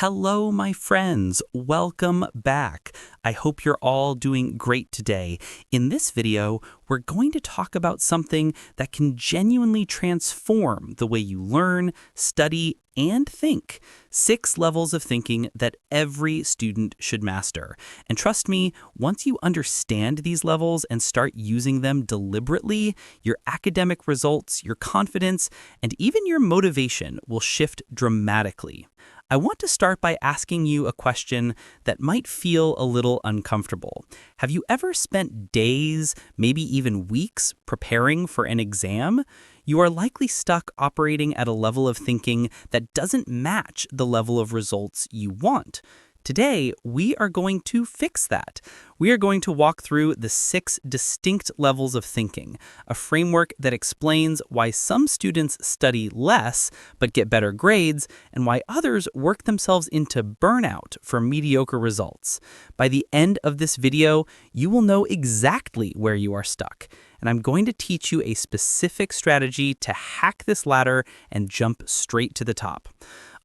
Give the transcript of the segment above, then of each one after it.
Hello, my friends. Welcome back. I hope you're all doing great today. In this video, we're going to talk about something that can genuinely transform the way you learn, study, and think. 6 levels of thinking that every student should master. And trust me, once you understand these levels and start using them deliberately, your academic results, your confidence, and even your motivation will shift dramatically. I want to start by asking you a question that might feel a little uncomfortable. Have you ever spent days, maybe even weeks, preparing for an exam? You are likely stuck operating at a level of thinking that doesn't match the level of results you want. Today, we are going to fix that. We are going to walk through the 6 distinct levels of thinking, a framework that explains why some students study less but get better grades, and why others work themselves into burnout for mediocre results. By the end of this video, you will know exactly where you are stuck, and I'm going to teach you a specific strategy to hack this ladder and jump straight to the top.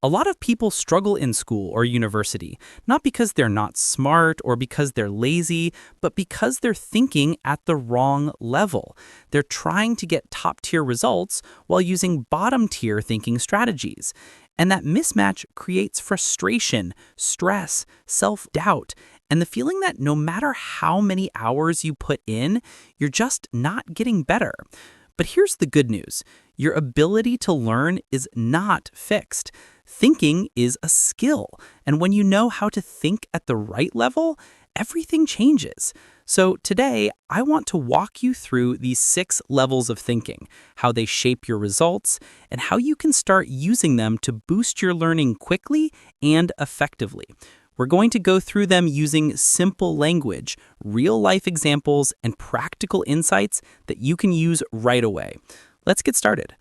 A lot of people struggle in school or university, not because they're not smart or because they're lazy, but because they're thinking at the wrong level. They're trying to get top-tier results while using bottom-tier thinking strategies. And that mismatch creates frustration, stress, self-doubt, and the feeling that no matter how many hours you put in, you're just not getting better. But here's the good news. Your ability to learn is not fixed. Thinking is a skill, and when you know how to think at the right level, everything changes. So today, I want to walk you through these 6 levels of thinking, how they shape your results, and how you can start using them to boost your learning quickly and effectively. We're going to go through them using simple language, real-life examples, and practical insights that you can use right away. Let's get started.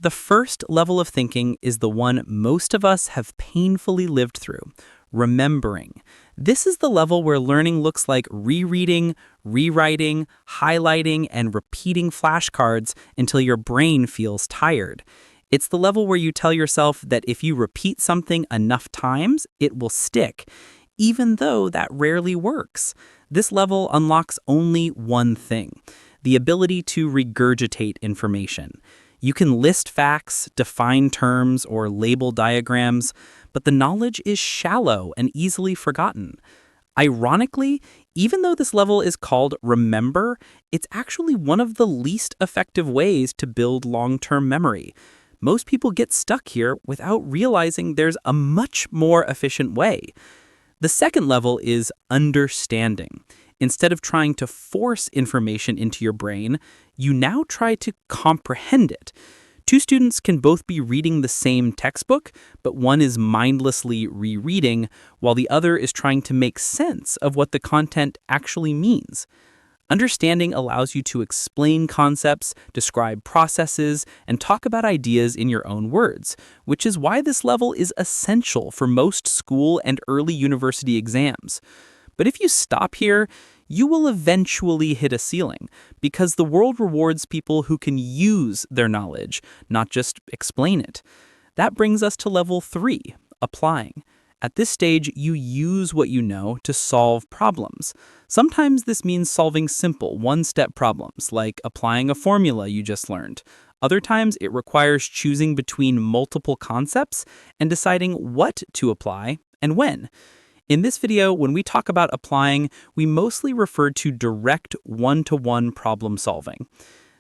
The first level of thinking is the one most of us have painfully lived through, remembering. This is the level where learning looks like rereading, rewriting, highlighting, and repeating flashcards until your brain feels tired. It's the level where you tell yourself that if you repeat something enough times, it will stick, even though that rarely works. This level unlocks only one thing: the ability to regurgitate information. You can list facts, define terms, or label diagrams, but the knowledge is shallow and easily forgotten. Ironically, even though this level is called remember, it's actually one of the least effective ways to build long-term memory. Most people get stuck here without realizing there's a much more efficient way. The second level is understanding. Instead of trying to force information into your brain, you now try to comprehend it. 2 students can both be reading the same textbook, but one is mindlessly rereading, while the other is trying to make sense of what the content actually means. Understanding allows you to explain concepts, describe processes, and talk about ideas in your own words, which is why this level is essential for most school and early university exams. But if you stop here, you will eventually hit a ceiling, because the world rewards people who can use their knowledge, not just explain it. That brings us to level 3, applying. At this stage, you use what you know to solve problems. Sometimes this means solving simple, one-step problems, like applying a formula you just learned. Other times, it requires choosing between multiple concepts and deciding what to apply and when. In this video, when we talk about applying, we mostly refer to direct one-to-one problem solving.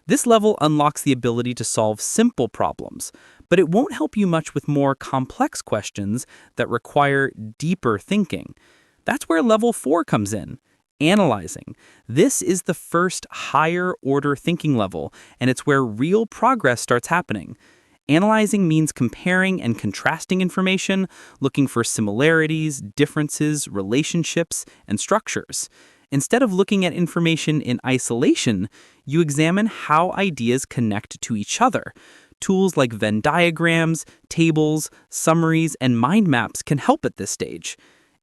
This level unlocks the ability to solve simple problems, but it won't help you much with more complex questions that require deeper thinking. That's where level 4 comes in, analyzing. This is the first higher-order thinking level, and it's where real progress starts happening. Analyzing means comparing and contrasting information, looking for similarities, differences, relationships, and structures. Instead of looking at information in isolation, you examine how ideas connect to each other. Tools like Venn diagrams, tables, summaries, and mind maps can help at this stage.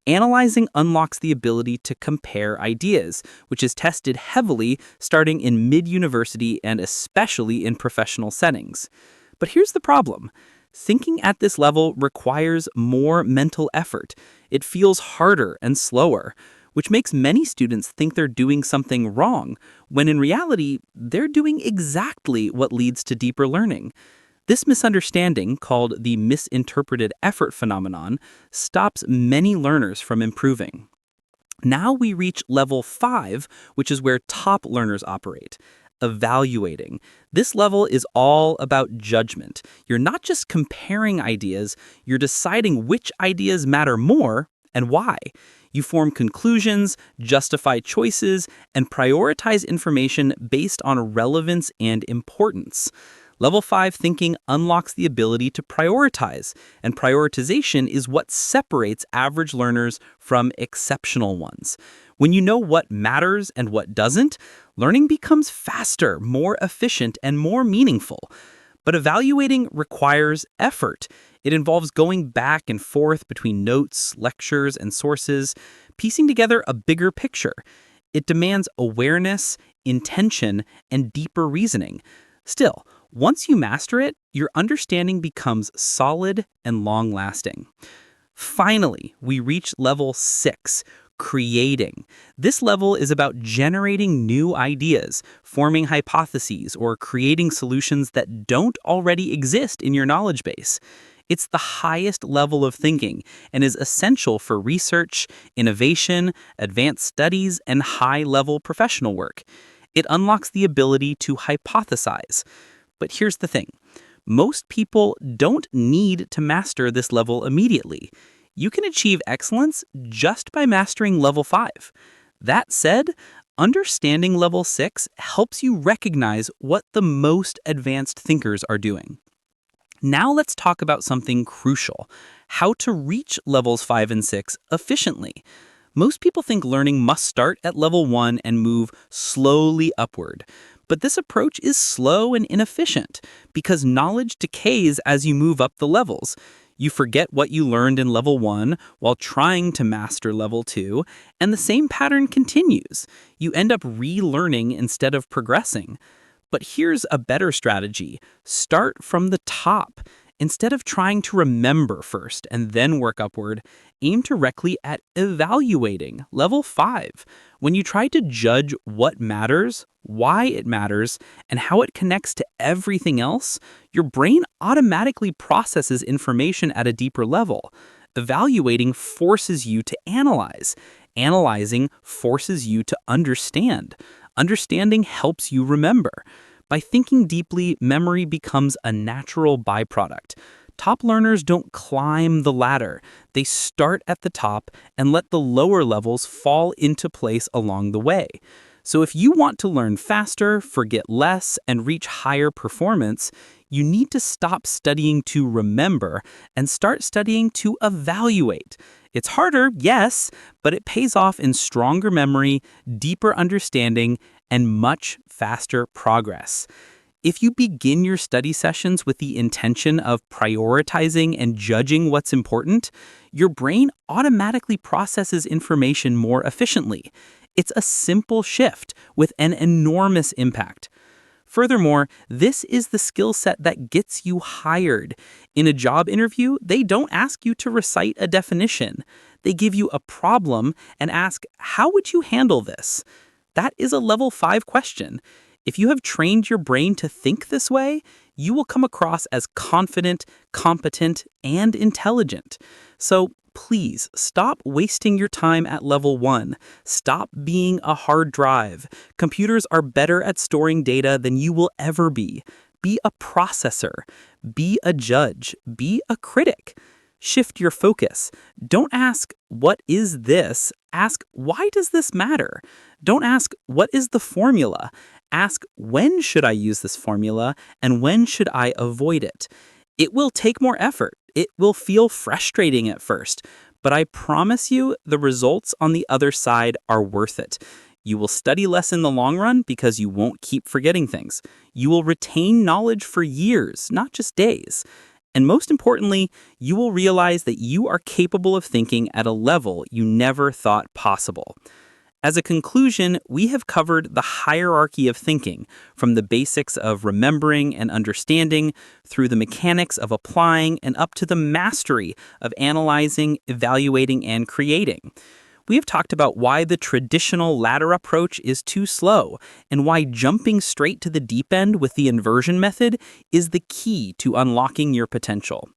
Analyzing unlocks the ability to compare ideas, which is tested heavily starting in mid-university and especially in professional settings. But here's the problem. Thinking at this level requires more mental effort. It feels harder and slower, which makes many students think they're doing something wrong, when in reality, they're doing exactly what leads to deeper learning. This misunderstanding, called the misinterpreted effort phenomenon, stops many learners from improving. Now we reach level 5, which is where top learners operate. Evaluating. This level is all about judgment. You're not just comparing ideas, you're deciding which ideas matter more and why. You form conclusions, justify choices, and prioritize information based on relevance and importance. Level 5 thinking unlocks the ability to prioritize, and prioritization is what separates average learners from exceptional ones. When you know what matters and what doesn't, learning becomes faster, more efficient, and more meaningful. But evaluating requires effort. It involves going back and forth between notes, lectures, and sources, piecing together a bigger picture. It demands awareness, intention, and deeper reasoning. Still, once you master it, your understanding becomes solid and long-lasting. Finally, we reach level 6, creating. This level is about generating new ideas, forming hypotheses, or creating solutions that don't already exist in your knowledge base. It's the highest level of thinking and is essential for research, innovation, advanced studies, and high-level professional work. It unlocks the ability to hypothesize. But here's the thing. Most people don't need to master this level immediately. You can achieve excellence just by mastering level 5. That said, understanding level 6 helps you recognize what the most advanced thinkers are doing. Now let's talk about something crucial: how to reach levels 5 and 6 efficiently. Most people think learning must start at level 1 and move slowly upward. But this approach is slow and inefficient because knowledge decays as you move up the levels. You forget what you learned in level 1 while trying to master level 2, and the same pattern continues. You end up relearning instead of progressing. But here's a better strategy. Start from the top. Instead of trying to remember first and then work upward, aim directly at evaluating, level 5. When you try to judge what matters, why it matters, and how it connects to everything else, your brain automatically processes information at a deeper level. Evaluating forces you to analyze. Analyzing forces you to understand. Understanding helps you remember. By thinking deeply, memory becomes a natural byproduct. Top learners don't climb the ladder. They start at the top and let the lower levels fall into place along the way. So if you want to learn faster, forget less, and reach higher performance, you need to stop studying to remember and start studying to evaluate. It's harder, yes, but it pays off in stronger memory, deeper understanding, and much faster progress. If you begin your study sessions with the intention of prioritizing and judging what's important, your brain automatically processes information more efficiently. It's a simple shift with an enormous impact. Furthermore, this is the skill set that gets you hired. In a job interview, they don't ask you to recite a definition. They give you a problem and ask, "How would you handle this?" That is a level 5 question. If you have trained your brain to think this way, you will come across as confident, competent, and intelligent. So please stop wasting your time at level 1. Stop being a hard drive. Computers are better at storing data than you will ever be. Be a processor. Be a judge. Be a critic. Shift your focus. Don't ask, "What is this?" Ask, "Why does this matter?" Don't ask, "What is the formula?" Ask, "When should I use this formula, and when should I avoid it?" It will take more effort. It will feel frustrating at first, but I promise you the results on the other side are worth it. You will study less in the long run because you won't keep forgetting things. You will retain knowledge for years, not just days. And most importantly, you will realize that you are capable of thinking at a level you never thought possible. As a conclusion, we have covered the hierarchy of thinking, from the basics of remembering and understanding, through the mechanics of applying, and up to the mastery of analyzing, evaluating, and creating. We have talked about why the traditional ladder approach is too slow, and why jumping straight to the deep end with the inversion method is the key to unlocking your potential.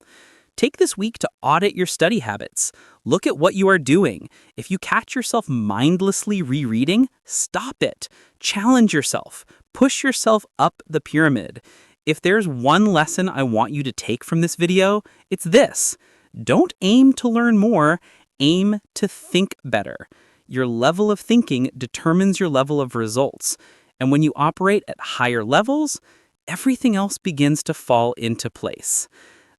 Take this week to audit your study habits. Look at what you are doing. If you catch yourself mindlessly rereading, stop it. Challenge yourself. Push yourself up the pyramid. If there's one lesson I want you to take from this video, it's this. Don't aim to learn more, aim to think better. Your level of thinking determines your level of results. And when you operate at higher levels, everything else begins to fall into place.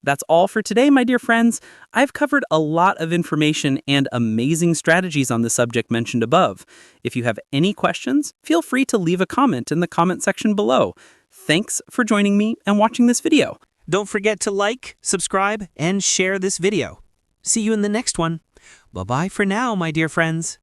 That's all for today, my dear friends. I've covered a lot of information and amazing strategies on the subject mentioned above. If you have any questions, feel free to leave a comment in the comment section below. Thanks for joining me and watching this video. Don't forget to like, subscribe, and share this video. See you in the next one. Bye-bye for now, my dear friends.